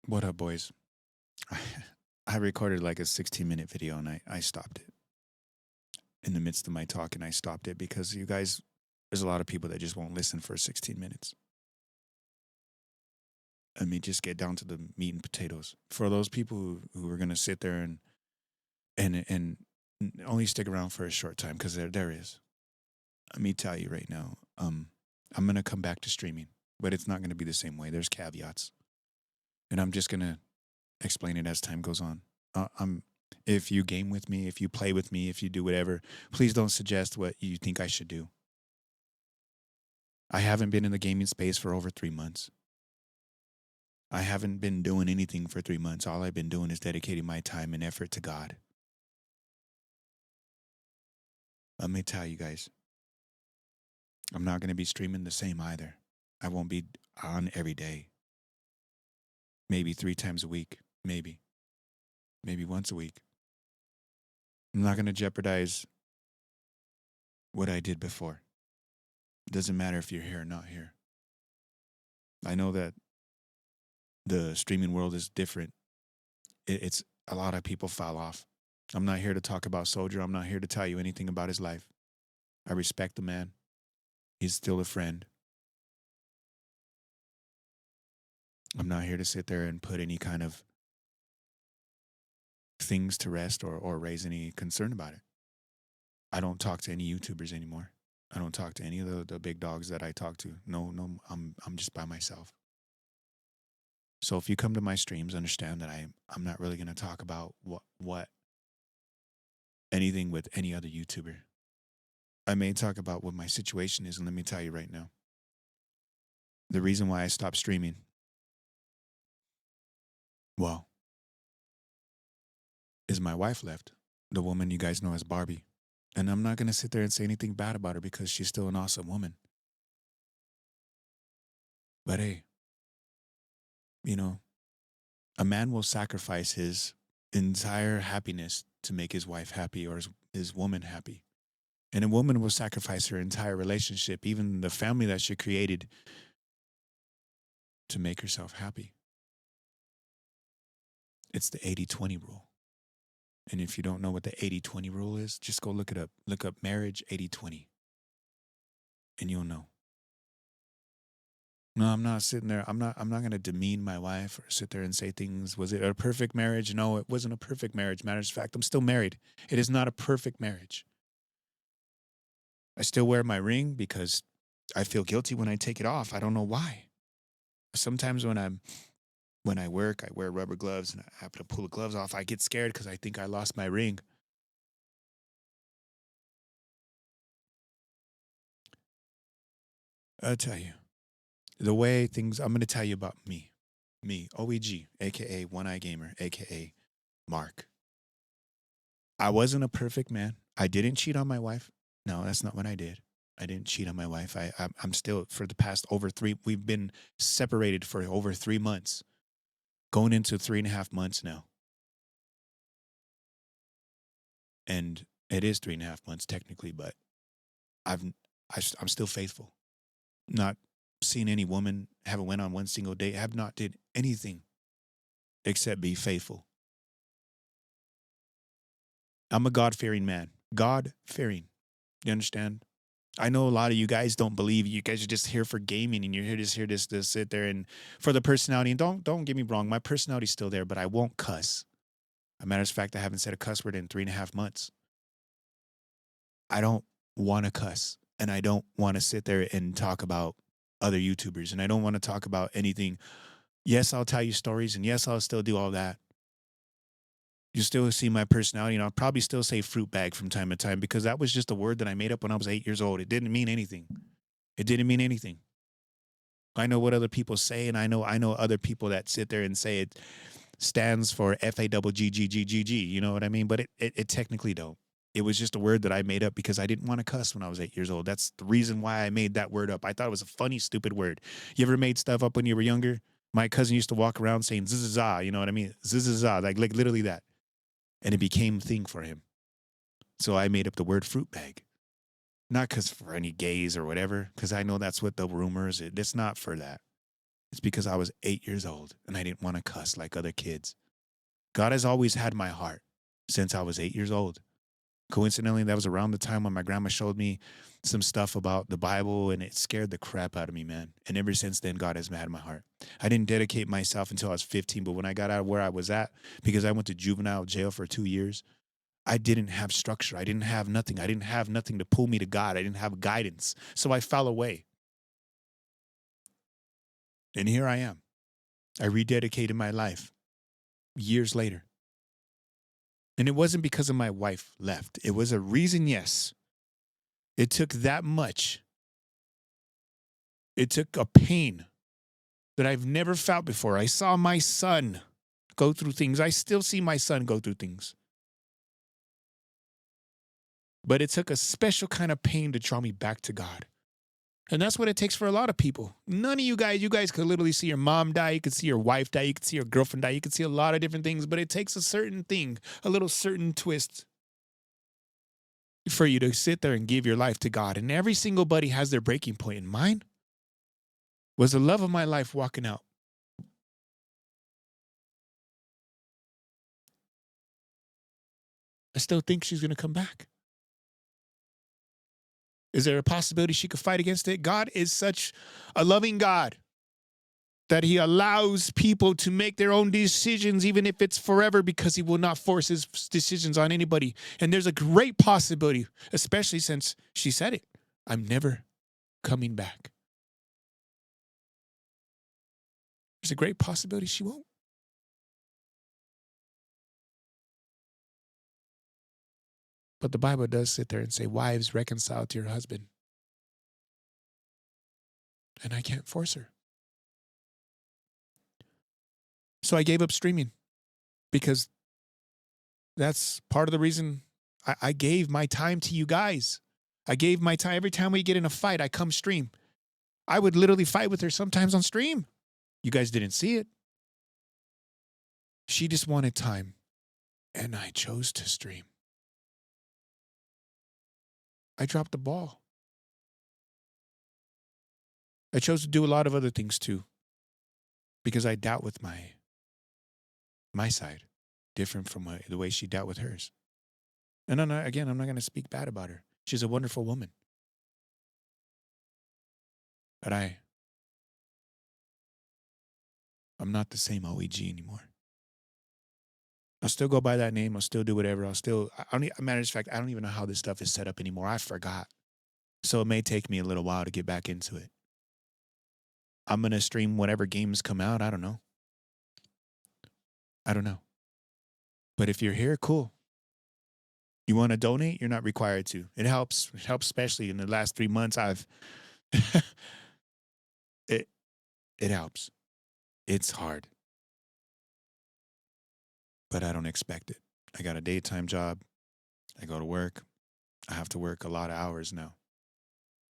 What up, boys? I recorded like a 16-minute video and I stopped it in the midst of my talk and I stopped it because you guys, there's a lot of people that just won't listen for 16 minutes. Let me just get down to the meat and potatoes. For those people who are going to sit there and only stick around for a short time, because there is. Let me tell you right now, I'm going to come back to streaming, but it's not going to be the same way. There's caveats. And I'm just going to explain it as time goes on. If you game with me, if you play with me, if you do whatever, please don't suggest what you think I should do. I haven't been in the gaming space for over 3 months. I haven't been doing anything for 3 months. All I've been doing is dedicating my time and effort to God. Let me tell you guys, I'm not going to be streaming the same either. I won't be on every day. Maybe 3 times a week. Maybe once a week. I'm not going to jeopardize what I did before. It doesn't matter if you're here or not here. I know that the streaming world is different. It's a lot of people fall off. I'm not here to talk about Soldier. I'm not here to tell you anything about his life. I respect the man. He's still a friend. I'm not here to sit there and put any kind of things to rest or raise any concern about it. I don't talk to any YouTubers anymore. I don't talk to any of the big dogs that I talk to. No, I'm just by myself. So if you come to my streams, understand that I'm not really going to talk about what anything with any other YouTuber. I may talk about what my situation is, and let me tell you right now. The reason why I stopped streaming, well, is my wife left, the woman you guys know as Barbie. And I'm not going to sit there and say anything bad about her because she's still an awesome woman. But hey, you know, a man will sacrifice his entire happiness to make his wife happy or his woman happy. And a woman will sacrifice her entire relationship, even the family that she created, to make herself happy. It's the 80-20 rule. And if you don't know what the 80-20 rule is, just go look it up. Look up marriage 80-20. And you'll know. No, I'm not sitting there. I'm not going to demean my wife or sit there and say things. Was it a perfect marriage? No, it wasn't a perfect marriage. Matter of fact, I'm still married. It is not a perfect marriage. I still wear my ring because I feel guilty when I take it off. I don't know why. Sometimes when I work, I wear rubber gloves and I happen to pull the gloves off. I get scared because I think I lost my ring. I'll tell you. The way things, I'm going to tell you about me, OEG, aka One Eye Gamer, aka Mark. I wasn't a perfect man. I didn't cheat on my wife. No, that's not what I did. I didn't cheat on my wife. I'm still, for the past we've been separated for over 3 months, going into 3.5 months now. And it is 3.5 months technically, but I'm still faithful. Not seen any woman, haven't went on one single date, have not did anything except be faithful. I'm a God-fearing man. God-fearing. You understand? I know a lot of you guys don't believe. You guys are just here for gaming, and you're here to sit there and for the personality. And don't get me wrong, my personality's still there, but I won't cuss. As a matter of fact, I haven't said a cuss word in 3.5 months. I don't want to cuss, and I don't want to sit there and talk about other YouTubers, and I don't want to talk about anything. Yes, I'll tell you stories, and yes, I'll still do all that. You still see my personality, and I'll probably still say fruit bag from time to time because that was just a word that I made up when I was 8 years old. It didn't mean anything. It didn't mean anything. I know what other people say, and I know other people that sit there and say it stands for FAGGGGG. You know what I mean? But it technically don't. It was just a word that I made up because I didn't want to cuss when I was 8 years old. That's the reason why I made that word up. I thought it was a funny, stupid word. You ever made stuff up when you were younger? My cousin used to walk around saying zzzza, you know what I mean? Zzzza, like literally that. And it became a thing for him. So I made up the word fruit bag. Not because for any gays or whatever, because I know that's what the rumors, it's not for that. It's because I was 8 years old and I didn't want to cuss like other kids. God has always had my heart since I was 8 years old. Coincidentally, that was around the time when my grandma showed me some stuff about the Bible, and it scared the crap out of me, man. And ever since then, God has had my heart. I didn't dedicate myself until I was 15, but when I got out of where I was at, because I went to juvenile jail for 2 years, I didn't have structure. I didn't have nothing. I didn't have nothing to pull me to God. I didn't have guidance. So I fell away. And here I am. I rededicated my life years later. And it wasn't because of my wife left. It was a reason, yes. It took that much. It took a pain that I've never felt before. I saw my son go through things. I still see my son go through things. But it took a special kind of pain to draw me back to God. And that's what it takes for a lot of people. None of you guys could literally see your mom die. You could see your wife die. You could see your girlfriend die. You could see a lot of different things. But it takes a certain thing, a little certain twist for you to sit there and give your life to God. And every single buddy has their breaking point. And mine was the love of my life walking out. I still think she's going to come back. Is there a possibility she could fight against it? God is such a loving God that he allows people to make their own decisions, even if it's forever, because he will not force his decisions on anybody. And there's a great possibility, especially since she said it, I'm never coming back. There's a great possibility she won't. But the Bible does sit there and say, wives, reconcile to your husband. And I can't force her. So I gave up streaming because that's part of the reason I gave my time to you guys. I gave my time. Every time we get in a fight, I come stream. I would literally fight with her sometimes on stream. You guys didn't see it. She just wanted time, and I chose to stream. I dropped the ball. I chose to do a lot of other things too, because I dealt with my side different from the way she dealt with hers. And I'm not going to speak bad about her. She's a wonderful woman. But I'm not the same OEG anymore. I'll still go by that name. I'll still do whatever. Matter of fact, I don't even know how this stuff is set up anymore. I forgot. So it may take me a little while to get back into it. I'm going to stream whatever games come out. I don't know. But if you're here, cool. You want to donate? You're not required to. It helps. It helps, especially in the last 3 months. It helps. It's hard. But I don't expect it. I got a daytime job. I go to work. I have to work a lot of hours now.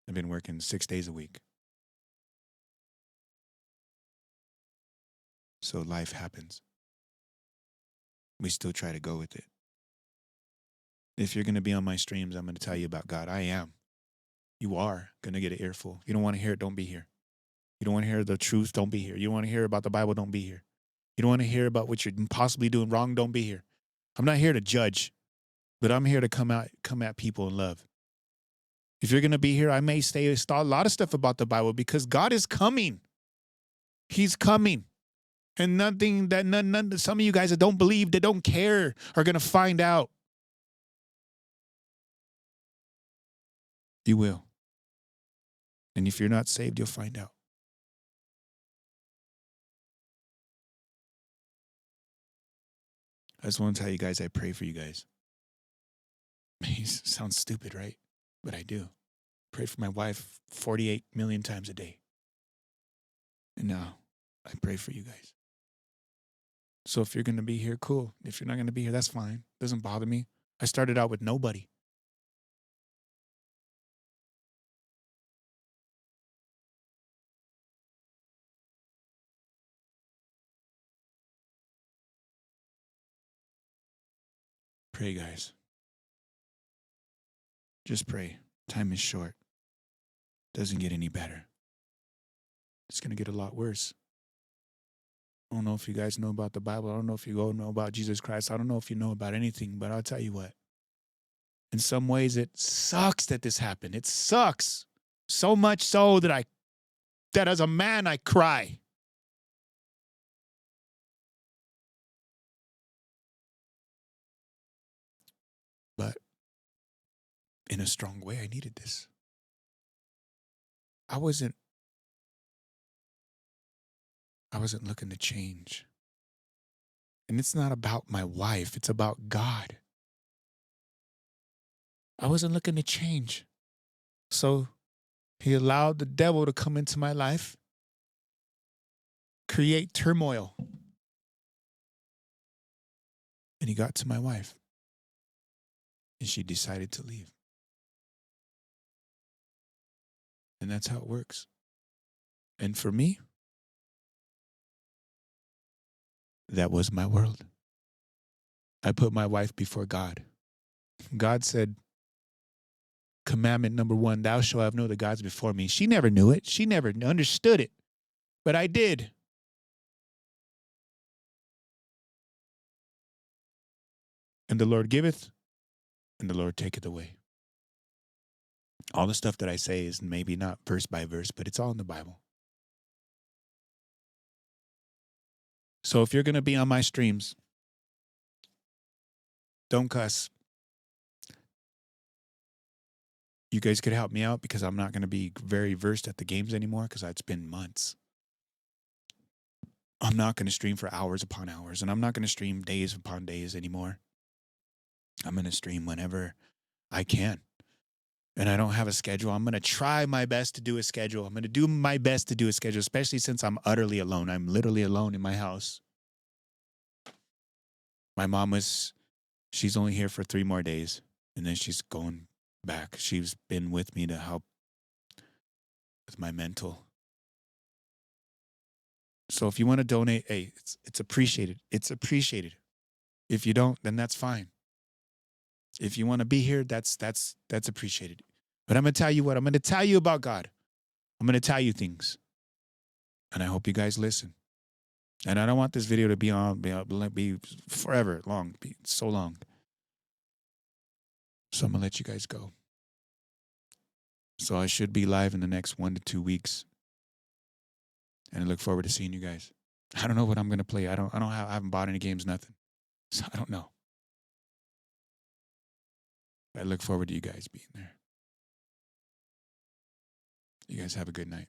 I've been working 6 days a week. So life happens. We still try to go with it. If you're going to be on my streams, I'm going to tell you about God. I am. You are going to get an earful. You don't want to hear it, don't be here. You don't want to hear the truth, don't be here. You don't want to hear about the Bible, don't be here. You don't want to hear about what you're possibly doing wrong, don't be here. I'm not here to judge, but I'm here to come at people in love. If you're going to be here, I may say a lot of stuff about the Bible because God is coming. He's coming. And nothing that some of you guys that don't believe, that don't care, are going to find out. You will. And if you're not saved, you'll find out. I just want to tell you guys, I pray for you guys. It sounds stupid, right? But I do. Pray for my wife 48 million times a day. And now I pray for you guys. So if you're going to be here, cool. If you're not going to be here, that's fine. Doesn't bother me. I started out with nobody. Pray, guys. Just pray. Time is short. Doesn't get any better. It's going to get a lot worse. I don't know if you guys know about the Bible. I don't know if you go know about Jesus Christ. I don't know if you know about anything, but I'll tell you what. In some ways, it sucks that this happened. It sucks. So much so that as a man, I cry. But in a strong way, I needed this. I wasn't looking to change. And it's not about my wife, it's about God. I wasn't looking to change. So he allowed the devil to come into my life, create turmoil. And he got to my wife. And she decided to leave. And that's how it works. And for me, that was my world. I put my wife before God. God said, commandment number 1, thou shalt have no other gods before me. She never knew it. She never understood it. But I did. And the Lord giveth, and the Lord taketh away. All the stuff that I say is maybe not verse by verse, but it's all in the Bible. So if you're going to be on my streams, don't cuss. You guys could help me out because I'm not going to be very versed at the games anymore because it's been months. I'm not going to stream for hours upon hours, and I'm not going to stream days upon days anymore. I'm going to stream whenever I can. And I don't have a schedule. I'm going to try my best to do a schedule. I'm going to do my best to do a schedule, especially since I'm utterly alone. I'm literally alone in my house. My mom she's only here for 3 more days, and then she's going back. She's been with me to help with my mental. So if you want to donate, hey, it's appreciated. It's appreciated. If you don't, then that's fine. If you want to be here, that's appreciated. But I'm going to tell you what. I'm going to tell you about God. I'm going to tell you things. And I hope you guys listen. And I don't want this video to be forever long, be so long. So I'm going to let you guys go. So I should be live in the next 1 to 2 weeks. And I look forward to seeing you guys. I don't know what I'm going to play. I haven't bought any games, nothing. So I don't know. I look forward to you guys being there. You guys have a good night.